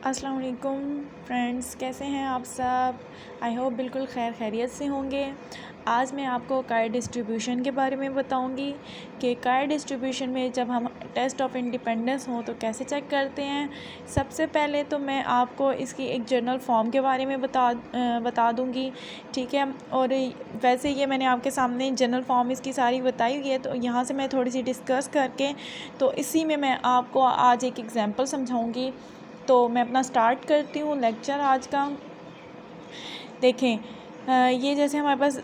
अस्सलाम वालेकुम फ्रेंड्स, कैसे हैं आप सब। आई होप बिल्कुल खैरियत से होंगे। आज मैं आपको काई डिस्ट्रीब्यूशन के बारे में बताऊंगी कि काई डिस्ट्रीब्यूशन में जब हम टेस्ट ऑफ इंडिपेंडेंस हो तो कैसे चेक करते हैं। सबसे पहले तो मैं आपको इसकी एक जर्नल फॉर्म के बारे में बता दूंगी, ठीक है। और वैसे ये मैंने आपके सामने जर्नल फॉर्म इसकी सारी बताई हुई है, तो यहाँ से मैं थोड़ी सी डिस्कस करके तो इसी में मैं आपको आज एक एग्ज़ाम्पल समझाऊँगी। तो मैं अपना स्टार्ट करती हूँ लेक्चर आज का। देखें, ये जैसे हमारे पास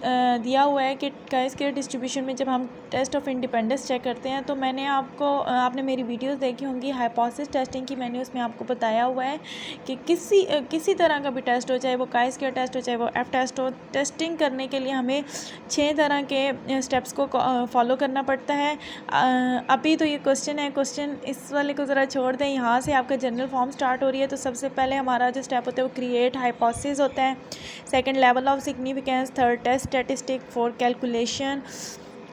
दिया हुआ है कि काई स्क्वायर डिस्ट्रीब्यूशन में जब हम टेस्ट ऑफ इंडिपेंडेंस चेक करते हैं तो मैंने आपने मेरी वीडियोस देखी होंगी हाइपोथेसिस टेस्टिंग की। मैंने उसमें आपको बताया हुआ है कि किसी तरह का भी टेस्ट हो, चाहे वो काई स्क्वायर टेस्ट हो, चाहे वो एफ टेस्ट हो, टेस्टिंग करने के लिए हमें 6 तरह के स्टेप्स को फॉलो करना पड़ता है। अभी तो ये क्वेश्चन इस वाले को ज़रा छोड़ दें। यहाँ से आपका जनरल फॉर्म स्टार्ट हो रही है। तो सबसे पहले हमारा जो स्टेप होता है वो क्रिएट हाइपोथेसिस होता है, second level of significance, third test statistic, fourth calculation,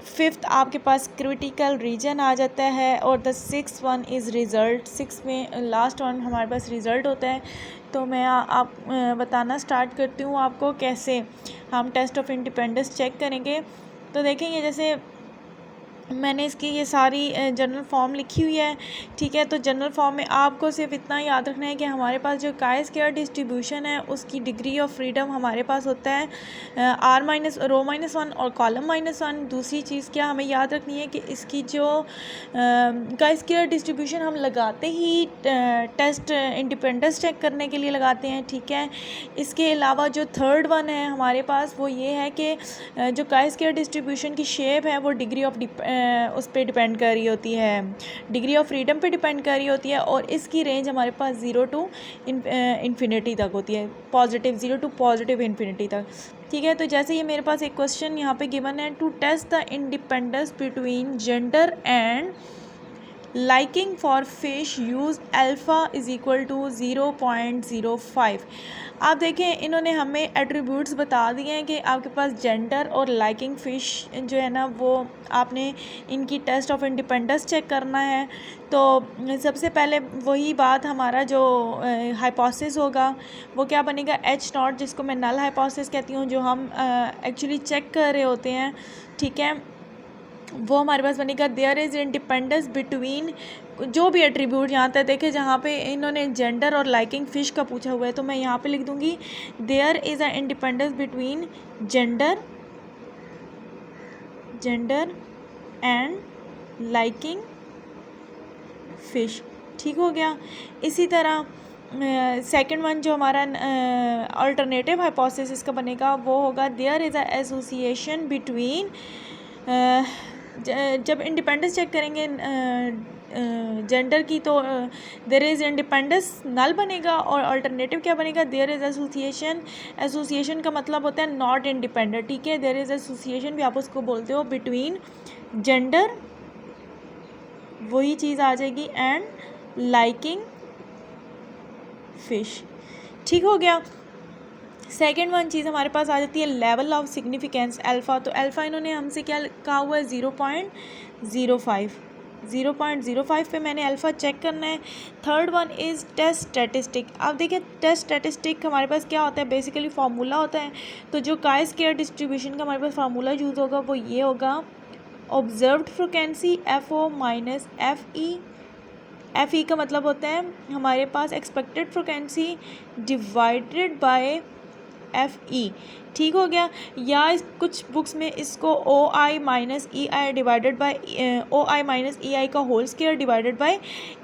fifth आपके पास क्रिटिकल रीजन आ जाता है, और the six one is result. Six में लास्ट वन हमारे पास रिज़ल्ट होता है। तो मैं बताना स्टार्ट करती हूँ आपको कैसे हम टेस्ट ऑफ इंडिपेंडेंस चेक करेंगे। तो देखेंगे, जैसे मैंने इसकी ये सारी जनरल फॉर्म लिखी हुई है, ठीक है। तो जनरल फॉर्म में आपको सिर्फ इतना याद रखना है कि हमारे पास जो काई स्क्वायर डिस्ट्रीब्यूशन है उसकी डिग्री ऑफ फ्रीडम हमारे पास होता है रो माइनस वन और कॉलम माइनस वन। दूसरी चीज़ क्या हमें याद रखनी है कि इसकी जो काई स्क्वायर डिस्ट्रीब्यूशन हम लगाते ही टेस्ट इंडिपेंडेंस चेक करने के लिए लगाते हैं, ठीक है। इसके अलावा जो थर्ड वन है हमारे पास वो ये है कि जो काई स्क्वायर डिस्ट्रीब्यूशन की शेप है वो डिग्री ऑफ उस पर डिपेंड कर रही होती है, डिग्री ऑफ फ्रीडम पे डिपेंड कर रही होती है। और इसकी रेंज हमारे पास 0 टू इन्फिनिटी तक होती है, पॉजिटिव 0 टू पॉजिटिव इन्फिनिटी तक, ठीक है। तो जैसे ये मेरे पास एक क्वेश्चन यहाँ पे गिवन है, to test the independence between gender and liking for fish use alpha is equal to 0.05। आप देखें, इन्होंने हमें एट्रीब्यूट्स बता दिए हैं कि आपके पास जेंडर और लाइकिंग फ़िश जो है ना वो आपने इनकी टेस्ट ऑफ इंडिपेंडेंस चेक करना है। तो सबसे पहले वही बात, हमारा जो हाइपोथेसिस होगा वो क्या बनेगा, एच नॉट, जिसको मैं नल हाइपोथेसिस कहती हूँ, जो हम एक्चुअली चेक कर रहे होते हैं, ठीक है। वो हमारे पास बनेगा देयर इज़ इंडिपेंडेंस बिटवीन जो भी एट्रीब्यूट यहाँ तक देखे, जहाँ पे इन्होंने जेंडर और लाइकिंग फ़िश का पूछा हुआ है तो मैं यहाँ पे लिख दूँगी there is a independence between gender and liking fish, ठीक हो गया। इसी तरह सेकंड वन जो हमारा अल्टरनेटिव हाइपोथेसिस इसका बनेगा वो होगा there is a association between, जब इंडिपेंडेंस चेक करेंगे जेंडर की तो देयर इज़ इंडिपेंडेंस नल बनेगा, और अल्टरनेटिव क्या बनेगा, देयर इज़ एसोसिएशन। एसोसिएशन का मतलब होता है नॉट इंडिपेंडेंट, ठीक है। देयर इज़ एसोसिएशन भी आप उसको बोलते हो बिटवीन जेंडर, वही चीज़ आ जाएगी, एंड लाइकिंग फ़िश, ठीक हो गया। सेकेंड वन चीज़ हमारे पास आ जाती है लेवल ऑफ सिग्निफिकेंस अल्फ़ा। तो अल्फ़ा इन्होंने हमसे क्या कहा हुआ है, 0.05 पे मैंने अल्फ़ा चेक करना है। Third one is test statistic. अब देखिए, टेस्ट स्टैटिस्टिक हमारे पास क्या होता है, बेसिकली फार्मूला होता है। तो जो काई स्क्वायर डिस्ट्रीब्यूशन का हमारे पास फार्मूला यूज़ होगा वो ये होगा, observed frequency FO minus FE का मतलब होता है हमारे पास expected frequency divided by FE, ठीक हो गया। या कुछ बुक्स में इसको OI minus EI divided by OI minus EI का whole square divided by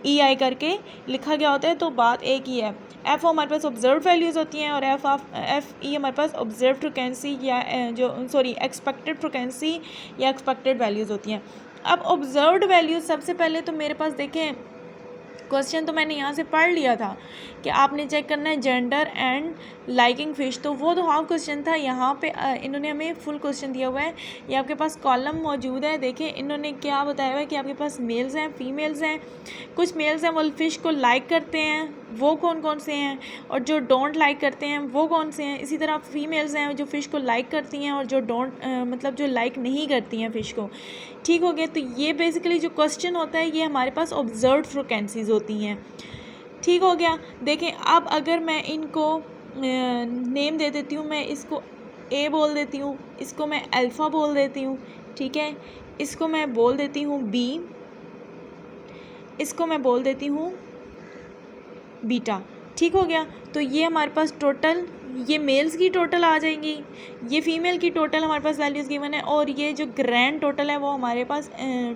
EI करके लिखा गया होता है। तो बात एक ही है, FO हमारे पास ऑब्जर्व वैल्यूज़ होती हैं और FE हमारे पास ऑब्जर्व फ्रिक्वेंसी या एक्सपेक्टेड फ्रिक्वेंसी या एक्सपेक्टेड वैल्यूज़ होती हैं। अब ऑब्जर्व्ड वैल्यूज़ सबसे पहले तो मेरे पास देखें, क्वेश्चन तो मैंने यहाँ से पढ़ लिया था कि आपने चेक करना है जेंडर एंड लाइकिंग फ़िश, तो वो तो हाफ क्वेश्चन था। यहाँ पे इन्होंने हमें फुल क्वेश्चन दिया हुआ है। ये आपके पास कॉलम मौजूद है, देखें इन्होंने क्या बताया हुआ है कि आपके पास मेल्स हैं, फीमेल्स हैं। कुछ मेल्स हैं वो फ़िश को लाइक करते हैं, वो कौन कौन से हैं, और जो डोंट लाइक करते हैं वो कौन से हैं। इसी तरह फीमेल्स हैं जो फ़िश को लाइक करती हैं और जो मतलब जो लाइक नहीं करती हैं फ़िश को, ठीक हो गया। तो ये बेसिकली जो क्वेश्चन होता है ये हमारे पास ऑब्जर्व्ड फ्रिक्वेंसीज होती हैं। ठीक हो गया। देखें अब अगर मैं इनको नेम दे देती हूँ, मैं इसको ए बोल देती हूँ, इसको मैं अल्फ़ा बोल देती हूँ, ठीक है, इसको मैं बोल देती हूँ बी, इसको मैं बोल देती हूँ बीटा। ठीक हो गया। तो ये हमारे पास टोटल, ये मेल्स की टोटल आ जाएंगी, ये फीमेल की टोटल हमारे पास वैल्यूज़ गिवन है, और ये जो ग्रैंड टोटल है वो हमारे पास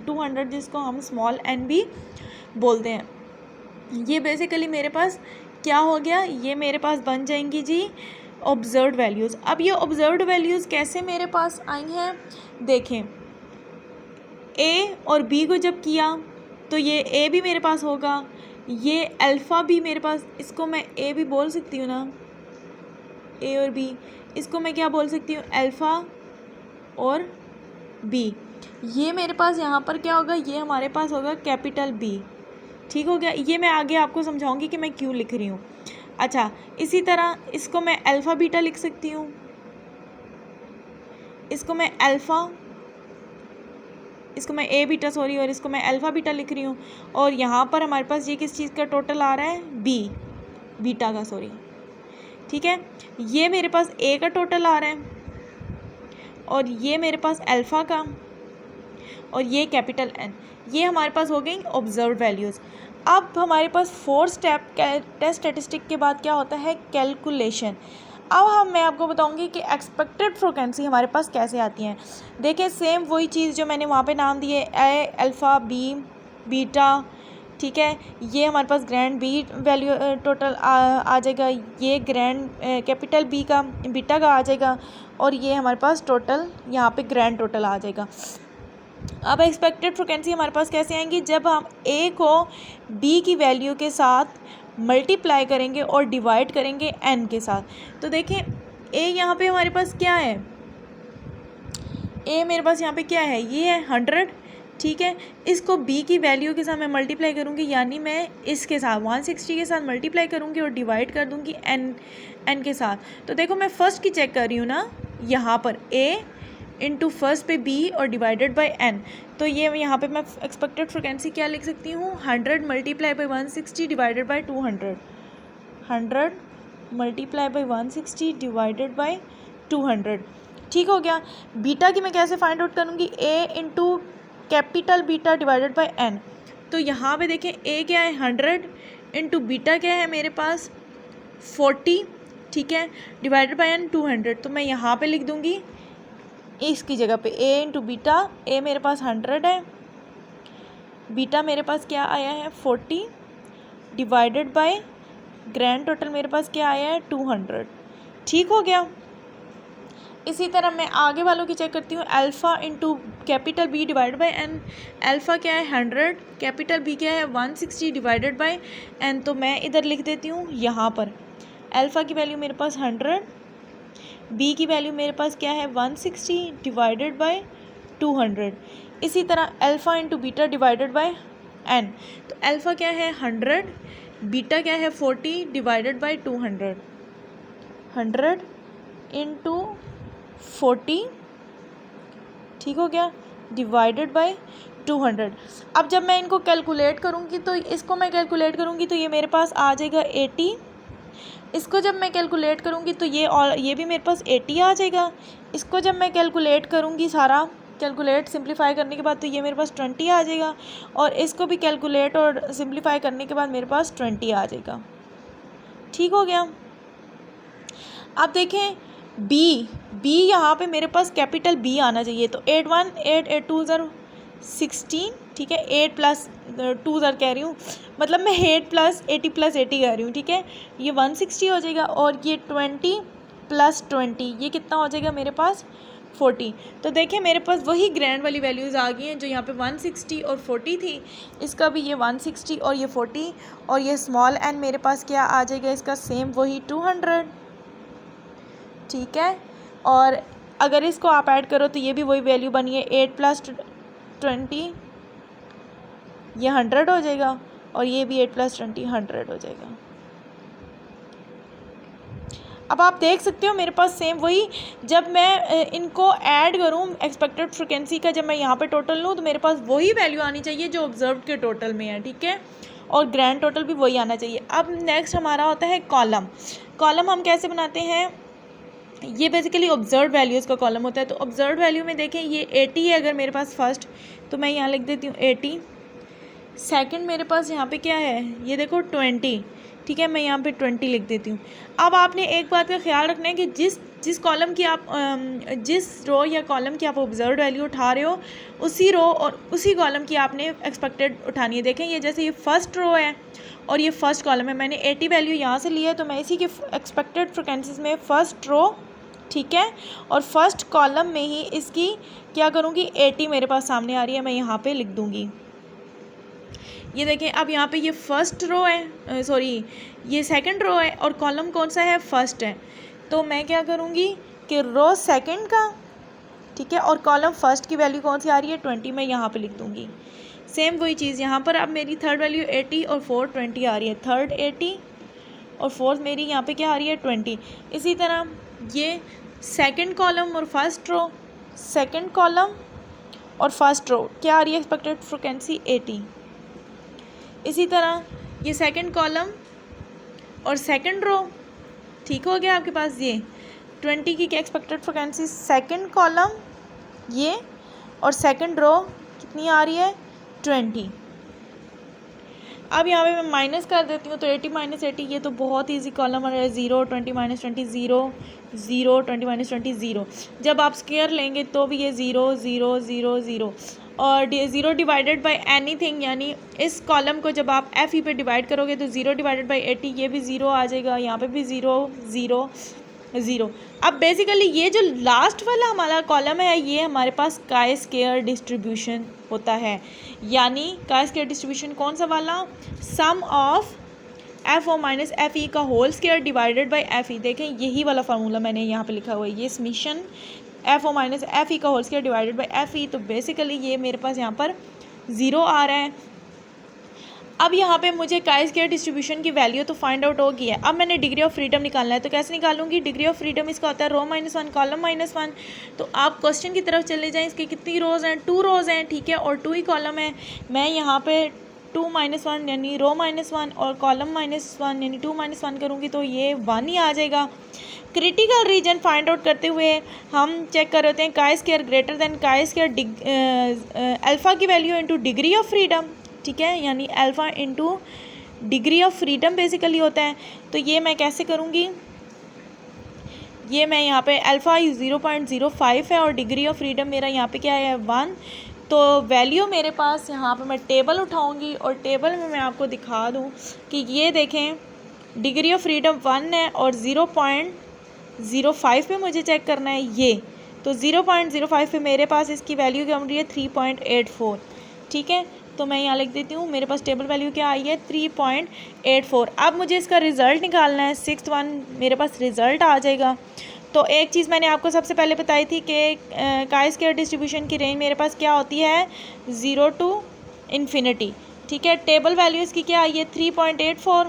200, जिसको हम स्मॉल एन भी बोलते हैं। ये बेसिकली मेरे पास क्या हो गया, ये मेरे पास बन जाएंगी जी ऑब्जर्व्ड वैल्यूज़। अब ये ऑब्जर्व्ड वैल्यूज़ कैसे मेरे पास आई हैं, देखें ए और बी को जब किया तो ये ए भी मेरे पास होगा, ये अल्फ़ा भी मेरे पास, इसको मैं ए भी बोल सकती हूँ ना, ए और बी, इसको मैं क्या बोल सकती हूँ, अल्फ़ा और बी। ये मेरे पास यहाँ पर क्या होगा, ये हमारे पास होगा कैपिटल बी। ठीक हो गया। ये मैं आगे आपको समझाऊंगी कि मैं क्यों लिख रही हूँ। अच्छा, इसी तरह इसको मैं अल्फ़ा बीटा लिख सकती हूँ, इसको मैं अल्फ़ा, इसको मैं ए बीटा सॉरी, और इसको मैं अल्फ़ा बीटा लिख रही हूँ। और यहाँ पर हमारे पास ये किस चीज़ का टोटल आ रहा है, बी बीटा का सॉरी, ठीक है। ये मेरे पास ए का टोटल आ रहा है, और ये मेरे पास अल्फ़ा का, और ये कैपिटल एन। ये हमारे पास हो गई ऑब्जर्व्ड वैल्यूज़। अब हमारे पास 4 स्टेप टेस्ट स्टैटिस्टिक के बाद क्या होता है, कैलकुलेशन। अब मैं आपको बताऊंगी कि एक्सपेक्टेड फ्रीक्वेंसी हमारे पास कैसे आती हैं। देखिए सेम वही चीज़ जो मैंने वहाँ पे नाम दिए, ए अल्फ़ा बी बीटा, ठीक है। ये हमारे पास ग्रैंड बी वैल्यू टोटल आ जाएगा, ये ग्रैंड कैपिटल बी का बीटा का आ जाएगा, और ये हमारे पास टोटल यहाँ पे ग्रैंड टोटल आ जाएगा। अब एक्सपेक्टेड फ्रीक्वेंसी हमारे पास कैसे आएंगी, जब हम ए को बी की वैल्यू के साथ मल्टीप्लाई करेंगे और डिवाइड करेंगे एन के साथ। तो देखें ए यहाँ पे हमारे पास क्या है, ए मेरे पास यहाँ पे क्या है, ये है 100, ठीक है। इसको बी की वैल्यू के साथ मैं मल्टीप्लाई करूँगी, यानी मैं इसके साथ 160 के साथ मल्टीप्लाई करूँगी और डिवाइड कर दूँगी एन के साथ। तो देखो मैं फर्स्ट की चेक कर रही हूँ ना, यहाँ पर ए इंटू फर्स्ट पे बी और डिवाइडेड बाय एन। तो ये यहाँ पे मैं एक्सपेक्टेड फ्रीक्वेंसी क्या लिख सकती हूँ, 100 multiply by 160 divided by 200, 100 multiply by 160 divided by 200। ठीक हो गया। बीटा की मैं कैसे फाइंड आउट करूँगी, A into capital beta divided by N. तो यहाँ पे देखें ए क्या है 100 इंटू बीटा क्या है मेरे पास 40, ठीक है, डिवाइडेड बाई एन 200। तो मैं यहाँ पे लिख दूँगी इसकी जगह पे ए इंटू बीटा, ए मेरे पास 100 है, बीटा मेरे पास क्या आया है 40, डिवाइडेड बाय ग्रैंड टोटल मेरे पास क्या आया है 200। ठीक हो गया। इसी तरह मैं आगे वालों की चेक करती हूँ, alpha into capital B divided by N. Alpha क्या है 100, कैपिटल बी क्या है 160 डिवाइडेड बाय एन। तो मैं इधर लिख देती हूँ यहाँ पर अल्फ़ा की वैल्यू मेरे पास 100, बी की वैल्यू मेरे पास क्या है 160 डिवाइडेड बाय 200। इसी तरह alpha into beta divided by N. तो अल्फ़ा क्या है 100, बीटा क्या है 40 डिवाइडेड बाय 200, 100 इंटू 40, ठीक हो गया, डिवाइडेड बाय 200। अब जब मैं इनको कैलकुलेट करूँगी तो इसको मैं कैलकुलेट करूँगी तो ये मेरे पास आ जाएगा 80, इसको जब मैं कैलकुलेट करूँगी तो ये भी मेरे पास 80 आ जाएगा। इसको जब मैं कैलकुलेट करूँगी सारा कैलकुलेट सिंप्लीफाई करने के बाद तो ये मेरे पास 20 आ जाएगा, और इसको भी कैलकुलेट और सिंप्लीफाई करने के बाद मेरे पास 20 आ जाएगा। ठीक हो गया। अब देखें बी यहाँ पे मेरे पास कैपिटल बी आना चाहिए। तो 8 1 8 8 2 ज़र 16, ठीक है, 8 प्लस 2 ज़र कह रही हूँ, मतलब मैं 8 प्लस 80 प्लस 80 कह रही हूँ, ठीक है। ये 160 हो जाएगा, और ये 20 प्लस 20 ये कितना हो जाएगा मेरे पास 40। तो देखिए मेरे पास वही ग्रैंड वाली वैल्यूज़ आ गई हैं जो यहाँ पे 160 और 40 थी। इसका भी ये 160 और ये 40, और ये स्मॉल एन मेरे पास क्या आ जाएगा, इसका सेम वही 200, ठीक है। और अगर इसको आप ऐड करो तो ये भी वही वैल्यू बनी है, 8 प्लस 20 ये 100 हो जाएगा, और ये भी 8 प्लस 20 100 हो जाएगा। अब आप देख सकते हो मेरे पास सेम वही, जब मैं इनको ऐड करूँ एक्सपेक्टेड फ्रीक्वेंसी का, जब मैं यहाँ पे टोटल लूँ तो मेरे पास वही वैल्यू आनी चाहिए जो ऑब्जर्व के टोटल में है, ठीक है। और ग्रैंड टोटल भी वही आना चाहिए। अब नेक्स्ट हमारा होता है कॉलम। कॉलम हम कैसे बनाते हैं, ये बेसिकली ऑब्जर्व वैल्यूज़ का कॉलम होता है। तो ऑब्जर्व वैल्यू में देखें ये 80 है अगर मेरे पास फर्स्ट, तो मैं यहाँ लिख देती हूँ 80। सेकंड मेरे पास यहाँ पे क्या है, ये देखो 20, ठीक है, मैं यहाँ पे 20 लिख देती हूँ। अब आपने एक बात का ख्याल रखना है कि जिस कॉलम की आप जिस रो या कॉलम की आप ऑब्जर्व वैल्यू उठा रहे हो, उसी रो और उसी कॉलम की आपने एक्सपेक्टेड उठानी है। देखें ये जैसे ये फर्स्ट रो है और ये फर्स्ट कॉलम है, मैंने 80 वैल्यू यहाँ से ली है, तो मैं इसी के एक्सपेक्टेड फ्रिक्वेंसीज में फर्स्ट रो, ठीक है, और फर्स्ट कॉलम में ही इसकी क्या करूँगी, 80 मेरे पास सामने आ रही है, मैं यहाँ पे लिख दूँगी। ये देखें अब यहाँ पे ये फर्स्ट रो है, सॉरी ये सेकंड रो है और कॉलम कौन सा है, फर्स्ट है। तो मैं क्या करूँगी कि रो सेकंड का, ठीक है, और कॉलम फर्स्ट की वैल्यू कौन सी आ रही है, 20, मैं यहाँ पे लिख दूँगी। सेम वही चीज़ यहाँ पर अब मेरी थर्ड वैल्यू 80 और फोर्थ 20 आ रही है, थर्ड 80 और फोर्थ मेरी यहाँ पे क्या आ रही है, 20। इसी तरह ये सेकंड कॉलम और फर्स्ट रो, सेकंड कॉलम और फर्स्ट रो क्या आ रही है, एक्सपेक्टेड फ्रिक्वेंसी 80। इसी तरह ये सेकंड कॉलम और सेकंड रो, ठीक हो गया आपके पास। ये 20 की क्या एक्सपेक्टेड फ्रिक्वेंसी, सेकंड कॉलम ये और सेकंड रो कितनी आ रही है, 20। अब यहाँ पे मैं माइनस कर देती हूँ, तो 80 माइनस 80, ये तो बहुत ईजी कॉलम है, 0, 20 माइनस 20 0, 0, 20 माइनस 20 0। जब आप स्क्वायर लेंगे तो भी ये 0 0 0 0 और 0 डिवाइडेड बाय एनीथिंग, यानी इस कॉलम को जब आप एफ ई पे डिवाइड करोगे तो 0 डिवाइडेड बाय 80, ये भी 0 आ जाएगा, यहाँ पे भी 0 0 0। अब बेसिकली ये जो लास्ट वाला हमारा कॉलम है ये हमारे पास काई स्क्वायर डिस्ट्रीब्यूशन होता है, यानी काई स्क्वायर डिस्ट्रीब्यूशन कौन सा वाला, sum of F O minus F E का whole square divided by F E. देखें यही वाला फार्मूला मैंने यहाँ पे लिखा हुआ है, ये summation F O minus F E का whole square divided by F E. तो बेसिकली ये मेरे पास यहाँ पर 0 आ रहा है। अब यहाँ पे मुझे काई स्क्वायर डिस्ट्रीब्यूशन की वैल्यू तो फाइंड आउट हो गई है। अब मैंने डिग्री ऑफ फ्रीडम निकालना है, तो कैसे निकालूंगी, डिग्री ऑफ फ्रीडम इसका होता है रो -1 कॉलम -1। तो आप क्वेश्चन की तरफ चले जाएं, इसकी कितनी रोज़ हैं, 2 रोज़ हैं, ठीक है, और 2 ही कॉलम है। मैं यहाँ पे 2 -1 यानी रो -1 और कॉलम -1 यानी 2 -1 करूँगी तो ये 1 ही आ जाएगा। क्रिटिकल रीजन फाइंड आउट करते हुए हम चेक कर रहे हैं chi square greater than chi square alpha की value into degree of freedom, ठीक है, यानी alpha into degree of freedom basically होता है। तो ये मैं कैसे करूँगी, ये मैं यहाँ पे अल्फ़ा 0.05 है और डिग्री ऑफ फ्रीडम मेरा यहाँ पे क्या है, 1। तो वैल्यू मेरे पास यहाँ पे मैं टेबल उठाऊँगी और टेबल में मैं आपको दिखा दूँ कि ये देखें डिग्री ऑफ फ्रीडम 1 है और 0.05 पे मुझे चेक करना है ये। तो 0.05 पे मेरे पास इसकी वैल्यू क्या बन रही है, 3.84, ठीक है। तो मैं यहाँ लिख देती हूँ, मेरे पास टेबल वैल्यू क्या आई है, 3.84। अब मुझे इसका रिज़ल्ट निकालना है, 6th वन मेरे पास रिज़ल्ट आ जाएगा। तो एक चीज़ मैंने आपको सबसे पहले बताई थी कि काई स्क्वायर डिस्ट्रीब्यूशन की रेंज मेरे पास क्या होती है, 0 to इन्फिनिटी, ठीक है। टेबल वैल्यू इसकी क्या आई है, 3.84,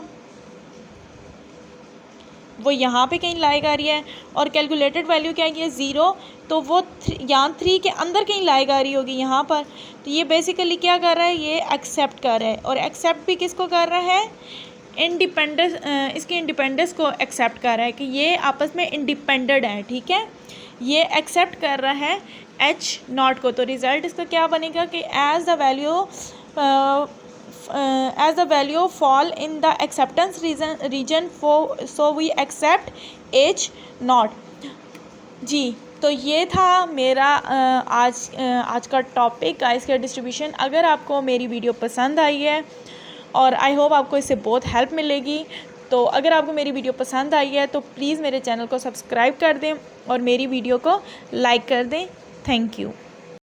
वो यहाँ पे कहीं लाई आ रही है, और कैलकुलेटेड वैल्यू क्या है 0, तो वो यहाँ 3 के अंदर कहीं लाई आ रही होगी यहाँ पर। तो ये बेसिकली क्या कर रहा है, ये एक्सेप्ट कर रहा है, और एक्सेप्ट भी किसको कर रहा है, इंडिपेंडेंस, इसकी इंडिपेंडेंस को एक्सेप्ट कर रहा है कि ये आपस में इंडिपेंडेंट है, ठीक है। ये एक्सेप्ट कर रहा है H0 को। तो रिज़ल्ट इसका क्या बनेगा कि as the value fall in the acceptance region so we accept H0। जी, तो ये था मेरा आज का टॉपिक काई स्क्वायर डिस्ट्रीब्यूशन। अगर आपको मेरी वीडियो पसंद आई है और आई होप आपको इससे बहुत हेल्प मिलेगी, तो अगर आपको मेरी वीडियो पसंद आई है तो प्लीज़ मेरे चैनल को सब्सक्राइब कर दें और मेरी वीडियो को लाइक कर दें। Thank you.